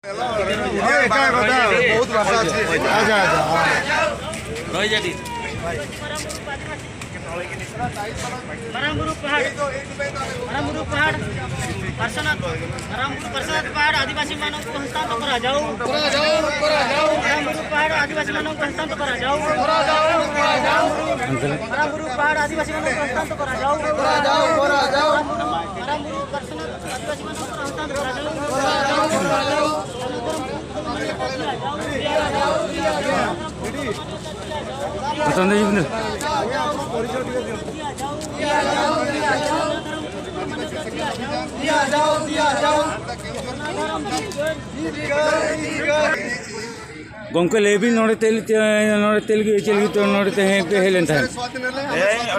मरामबुरु पहाड़ पहाड़ आदिवासी मानव को हस्तांतर करा जाओ मरामबुरु पहाड़ आदिवासी मानव को हस्तांतर करा जाओ मरामबुरु पहाड़ आदिवासी मानव को हस्तांतर करा जाओ मरामबुरु आदिवासी मानव को हस्तांतर करा जाओ गोंके लेबी नोड़े तेल की चलगी तो नोड़े ते हैं पे हेलें था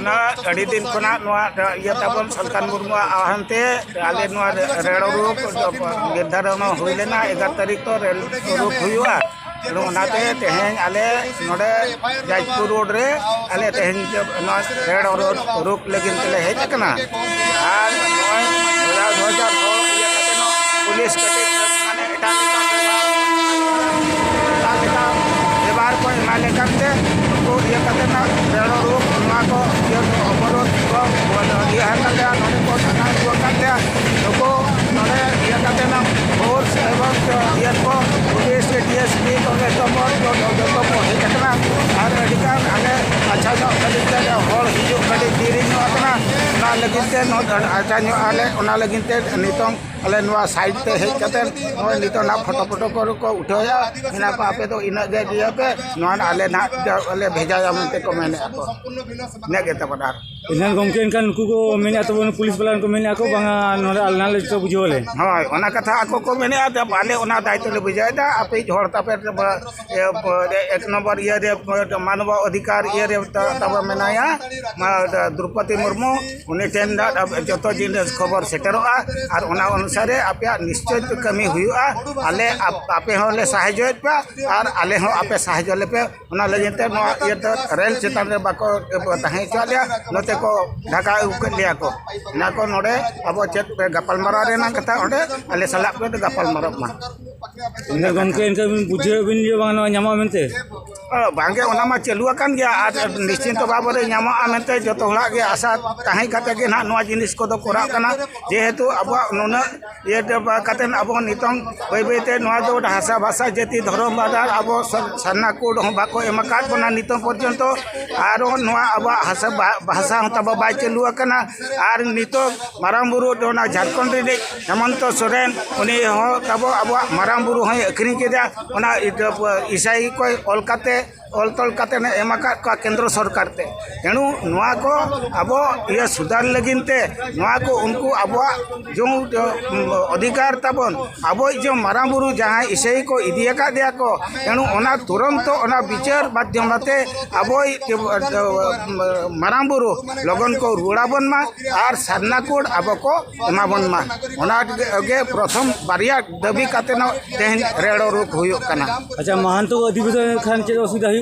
ना अड़ी दिन कोना नोआ ये तबन सरकार मुर्मु आहंते आले नोआ रेड़ो रूप निर्धारण होइलेना 11 तारीख तो रेल रूप हुआ ओनाते तेहें आले नोडे जाजपुर रोड रे आले तेहें नोआ रेड़ो रूप लेकिन तेले हेज कना आर नोय 2000 ये कतेनो पुलिस कते माने एटा व्यवहार को माने करते तो ये कतेना रेड़ो रूप नोआ को ये अवरोध को ये हरकते नोडे को थाना को करते तो नोडे ये कतेना फोर्स एवं ये को पुलिस डीएसपी को जो को हेकना आर अधिकार आले अच्छा जो कदिते होल हिजु कदि दिरी नो अतना ना लगिते नो अच्छा नो आले ओना लगिते नितों आले नोआ साइड ते हेज कते नो नितो ना फोटो को उठाया इना को आपे तो इना गे दिया पे नो आले ना आले भेजा मनते को मैंने ने गे तबदार इनन गोंके इनका नुकु को मेने तो पुलिस वाला को मेने को बांगा नोरे अलना ले तो बुझोले हां ओना कथा आको को मेने आ आले ओना दायित्व ले बुझायदा आपे झोड़ता पे एक नंबर ये रे मानव अधिकार ये रे तब मेनाया द्रौपदी मुर्मू उनी टेन जो जिनिस खबर सेटरोआ और ओना अनुसार आपे निश्चय कमी हुआ आले आपे होले सहायता पे और आले हो आपे सहायता ले पे ओना लगते ये तो रेल चेतन रे बाको ताहे चलिया नते को ढाका उक लिया को ना को नोडे अब चेत पे गपाल मारा रे ना कथा ओडे आले सला पे गपाल मारा मा इनका गोंके इनका बुझे बिन जे बांगा न्यामा मेनते बांगे ओना मा चलु अकान गया आ निश्चिंत बाबरे न्यामा मेनते जतो हला गे आशा ताहे कते गे ना नोआ जिनिस को दो कोरा कना जेहेतु अब नोना ये कतेन अब नितों बैबैते नोआ दो भाषा भाषा जाति धर्म बाजार अब सरना कोड हो बाको एमकात बना नितों पर्यंत आरो नोआ अब भाषा तब बाय चलु अकना आर नितो मारामबुरु दोना झारखंड रे हेमंत सोरेन उनी हो तब अब मारामबुरु है अखरी केदा ओना ईसाई को ओलकाते ऑलतल काते ने एमाका का केंद्र सरकार ते तेणु नोआ को अब ये सुधार लगिनते नोआ को उनको अब जो अधिकार तबन अब जो मारामबुरु जहाँ ईसाई को इदिया का दिया को तेणु ओना तुरंत ओना विचार माध्यमते अब मारामबुरु लगन को रुड़ाबन मा और सारना कोड अब को एमाबन मा ओना गे प्रथम बारिया दबी काते न तेहन रेड़ो रूप हुयो कना अच्छा महंतो अधिवेशन खान चे असुविधा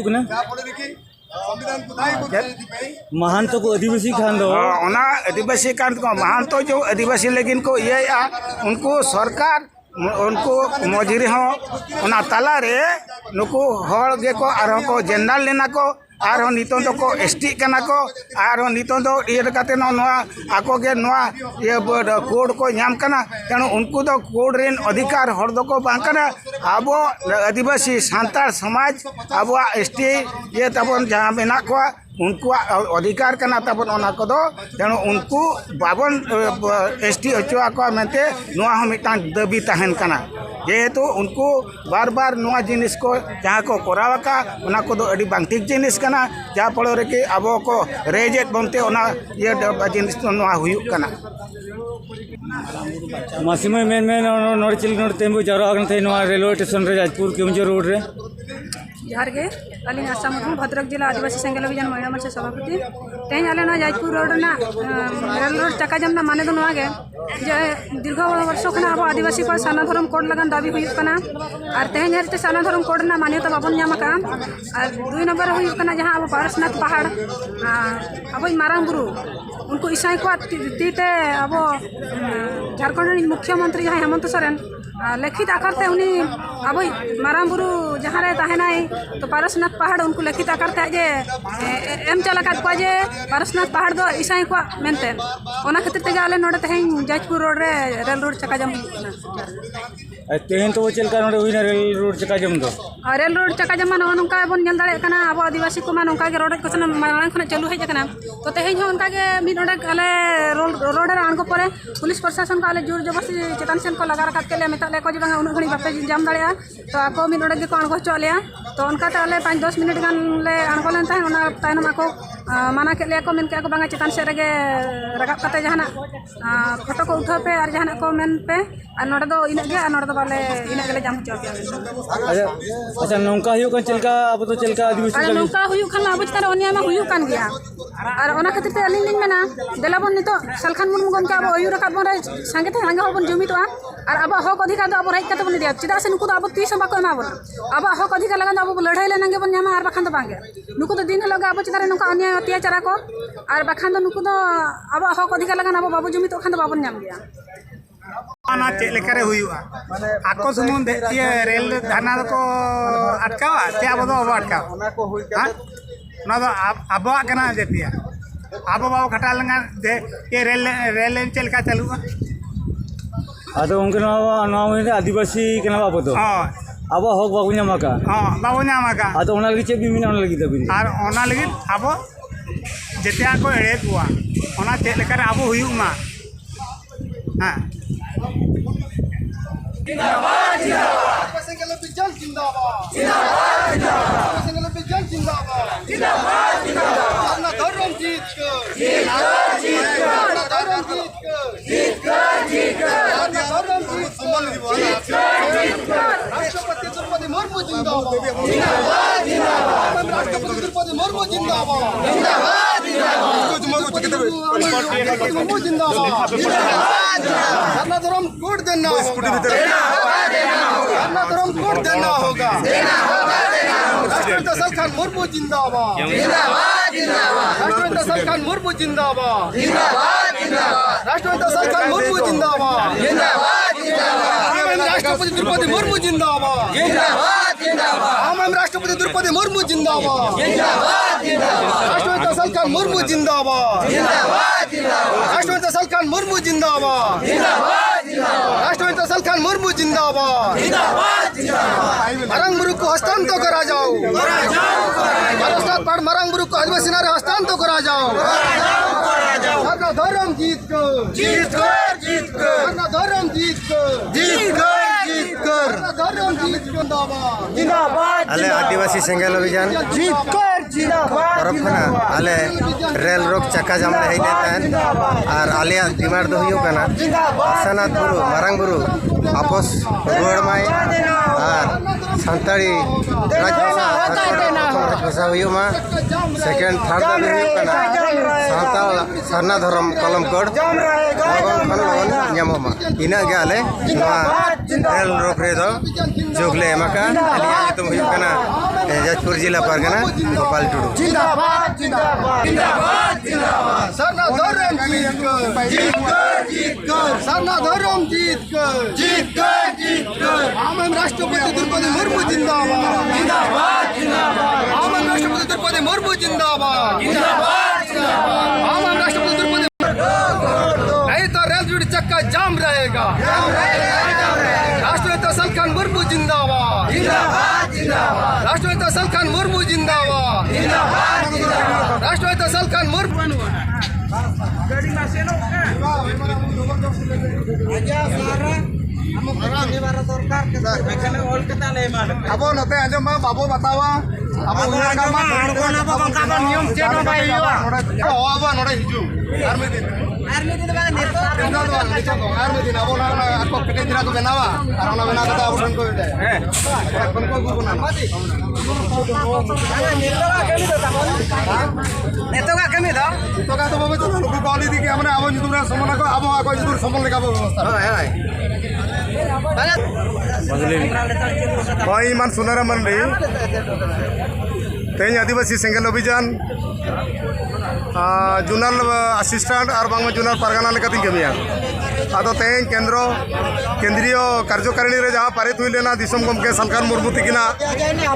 महंतो को आदिवासी खान दो आदिवासी खान को महंतो जो आदिवासी लेकिन को ये उनको सरकार उनको मजूरी हो ताला रे नुको हर गे को आरो को जनरल लेना को आरो नितों दो को एसटी कना को आरो नितों दो ये कते नोआ आको गे नोआ ये कोड को नाम कना तेणु उनको दो कोड रेन अधिकार हर दो को बां कना अब आदिवासी सांताल समाज अब एसटी ये तबन जहाँ मेना को उनको अधिकार करना तबन ओना को दो तेणु उनको बाबन एसटी अचुआ को मेनते नोआ हम मिटान दबी तहन कना जेहेतु उनको बार बार नोआ जिनिस को जहाँ को कोरावका ओना को दो अडी बांग ठीक जिनिस कना जहाँ फल रे कि अब को रेजेट बनते ओना ये जिनिस तो नोआ हुयुक कना मासिमा मेन नोड़ चिल नोड़ तेमु जारा अगन थे नोआ रेलवे स्टेशन रे जाजपुर केउंझर रोड रे जहर के अली आशा मुर्मू भद्रक जिला आदिवासी संगठन अभियान महिला मोर्चा सभापति तेज आले ना जाजपुर रोड ना रेल रोड चक्का जाम ना माने दो नोआ गे जे दीर्घ वर्षों खना अब आदिवासी को साना धर्म कोड लगन दाबी हुई कना और तेज हरते साना धर्म कोड ना मान्यता बाबन नाम का और 2 नंबर हुई कना जहां अब पारसनाथ पहाड़ अब मारामबुरु उनको ईसाई को तीते अब झारखंड मुख्यमंत्री जहाँ हेमंत सोरेन लिखित आकार ते उनी अब मारांग बुरु जहाँ रे तहनाई तो पारसनाथ पहाड़ उनको लिखित आकार ते जे एम चलाकात को जे पारसनाथ पहाड़ दो ईसाई को मेनते ओना खातिर तेगे आले नोडे तेहें जाजपुर रोड रे रेल रोड चका जम तेहन तो चलका नोडे हुईना रेल रोड चका जम दो रेल रोड चका जम नो नोंका बन नेल दाड़े कना अब आदिवासी को मा नोंका के रोड को सन मारांग खने चालू हेज कना तो तेहें हो उनका के मी नोडे आले रोड रे आणगो परे पुलिस प्रशासन को आले जोर जबरदस्ती चेतन सेन को लगा रखत के ले मेता ले को जे उन घणी बापे जाम दाड़े तो आको मी नोडे के को आणगो चो लिया तो उनका ते आले 5-10 मिनट गान ले आणगो लेन ताहे ओना तायनम आको माना के ले को मेन के आको बांगा चेतन से रेगे रगाप कते जहाना फोटो को उठा पे और जहाना को मेन पे और नोडे दो इना गे और नोडे दो बाले इना गेले जाम चो पे अच्छा नौका हुई कन चलका अब तो चलका आदिवासी अरे नौका हुई खान अब तार ओनिया मा हुई कान गया और ओना खातिर ते अलिन लिन मेना देलाबन नितो सलखान मुर्मू गमके अब ओयु रकाब बन संगे थे लांगे होबन जुमितवा और अब हक अधिकार दो अब राइट कते बन दिया चिदा से नुकु अब 30 बाको एमा बन अब हक अधिकार लगा अब लड़ाई ले नंगे बन न्यामा और बखान दो बांगे नुकु तो दिन लगा अब चिदा नुका अन्याय अत्याचार को और बखान दो नुकु दो अब हक अधिकार लगा अब बाबू जुमित खान दो बाबन न्याम गया ना चेक लेकर हुआ आको सुमुन ये रेल धाना को अटकावा ते अब दो अटकाव ना तो अब कना जेतिया अब बाबू खटा लंगा दे ये रेल चल का चलुआ आदो उनके नाम आदिवासी कना बाबू तो अब हक बाबू ᱧᱟᱢᱟᱠᱟ बाबू ᱧᱟᱢᱟᱠᱟ आदो ओना लगी चे बिमिना ओना लगी तबिन और ओना लगी अब जेतिया को एड़े कुआ ओना चेक लेकर अब हुयुमा हां जिंदाबाद जिंदाबाद संगल बिजल जिंदाबाद जिंदाबाद जिंदाबाद संगल बिजल जिंदाबाद जिंदाबाद जिंदाबाद अपना धर्म जीत कर अपना धर्म जीत कर अपना धर्म जीत कर राष्ट्रपति द्रौपदी मुर्मू जिंदाबाद जिंदाबाद जिंदाबाद राष्ट्रपति द्रौपदी मुर्मू जिंदाबाद जिंदाबाद जिंदाबाद जिंदाबाद अपना धर्म कोड देना अपना धर्म कोड देना होगा राष्ट्रपति सलखान मुर्मू जिंदाबाद राष्ट्रपति सलखान मुर्मू जिंदाबाद राष्ट्रपति सलखान मुर्मू जिंदाबाद राष्ट्रपति द्रौपदी मुर्मू जिंदाबाद हम राष्ट्रपति द्रौपदी मुर्मू जिंदाबाद राष्ट्रपति सलखान मुर्मू जिंदाबाद राष्ट्रपति सलखान मुर्मू जिंदाबाद राष्ट्रपति सलखान मुर्मू जिंदाबाद मारांग बुरु को हस्तांतर करा जाओ मारांग बुरु को आदिवासी नारे हस्तांतर करा जाओ अपना धर्म जीत कर अपना धर्म जीत कर अपना धर्म जीत जिंदाबाद आले आदिवासी सेंगेल अभियान जीत कर जिंदाबाद तरफ खना आले रेल रोक चक्का जाम ले हेलेन और आले डिमांड दो हुयो कना सनात बुरु मारांग बुरु आपस रुआड़ माय और संताड़ी राजभाषा हुयो मा सेकंड थर्ड दो हुयो कना संताल सरना धर्म कलम कोड लगन खन लगन ᱧᱟᱢᱚᱜ मा इना गे आले रेल रोक रे दो जोगले एमाका आलिया तुम हुयो कना जाजपुर जिला परगना गोपाल टुडू जिंदाबाद जिंदाबाद जिंदाबाद जिंदाबाद सरना धर्म जीत कर सरना धर्म जीत कर हम राष्ट्रपति द्रौपदी मुर्मू जिंदाबाद हम राष्ट्रपति द्रौपदी मुर्मू जिंदाबाद हम राष्ट्रपति द्रौपदी नहीं तो रेल जुड़ी चक्का जाम रहेगा राष्ट्रपति सलखान मुर्मू जिंदाबाद राष्ट्रपति सलखान मुर्मू जिंदाबाद राष्ट्रपति सलखान मुर्मू अब नते आजम बाबू बतावा अब नियम चेक बाय हुआ अब नोडे हिजु आर्मी दिन आर्मी दिन अब आपको पेटे दिरा को बनावा और ओना बना के अब को दे को बना नेतोगा कमी दो नेतोगा तो बाबू चलो लोग कॉली दी के हमने अब जुदुरा समना को अब को जुदुर समन लेका व्यवस्था हाय मान सुनारा मंडी तेज आदिवासी सेंगेल अभियान जुनल असिस्टेंट और बांग जुनल परगना लेकाती कमिया आदो तेज केंद्रीय कार्यकारिणी रे जहाँ पारित हुई लेना दिसम गमके सलखान मुर्मू तिकिना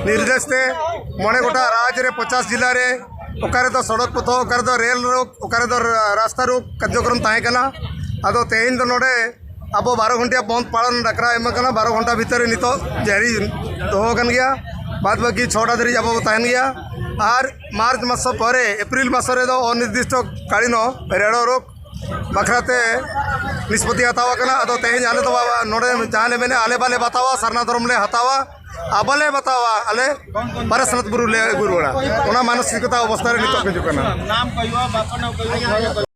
निर्देश ते मणे गोटा राज्य रे 50 जिला रे ओकारे तो सड़क पथ ओकारे तो रेल रोक ओकारे तो रास्ता रोक कार्यक्रम ताहे कना आदो तेज तो नोडे अब 12 घंटा बंद पालन डाकरा एम 12 घंटा भितर नित जारी दोहो कन गया बाद बाकी 6टा धरी अब तहन गया और मार्च मास पर एप्रिल मास रे दो अनिर्दिष्ट कालीन रेड़ रोक बखराते निष्पत्ति हतावा कना अदो तेज आले तो नोडे जहाँ मैंने आले बाले बतावा सरना धर्म ले हतावा आबले बतावा आले परसनत बुरु ले गुरुड़ा मानसिकता अवस्था रे नितो के जुकना नाम कहिवा बापन कहिवा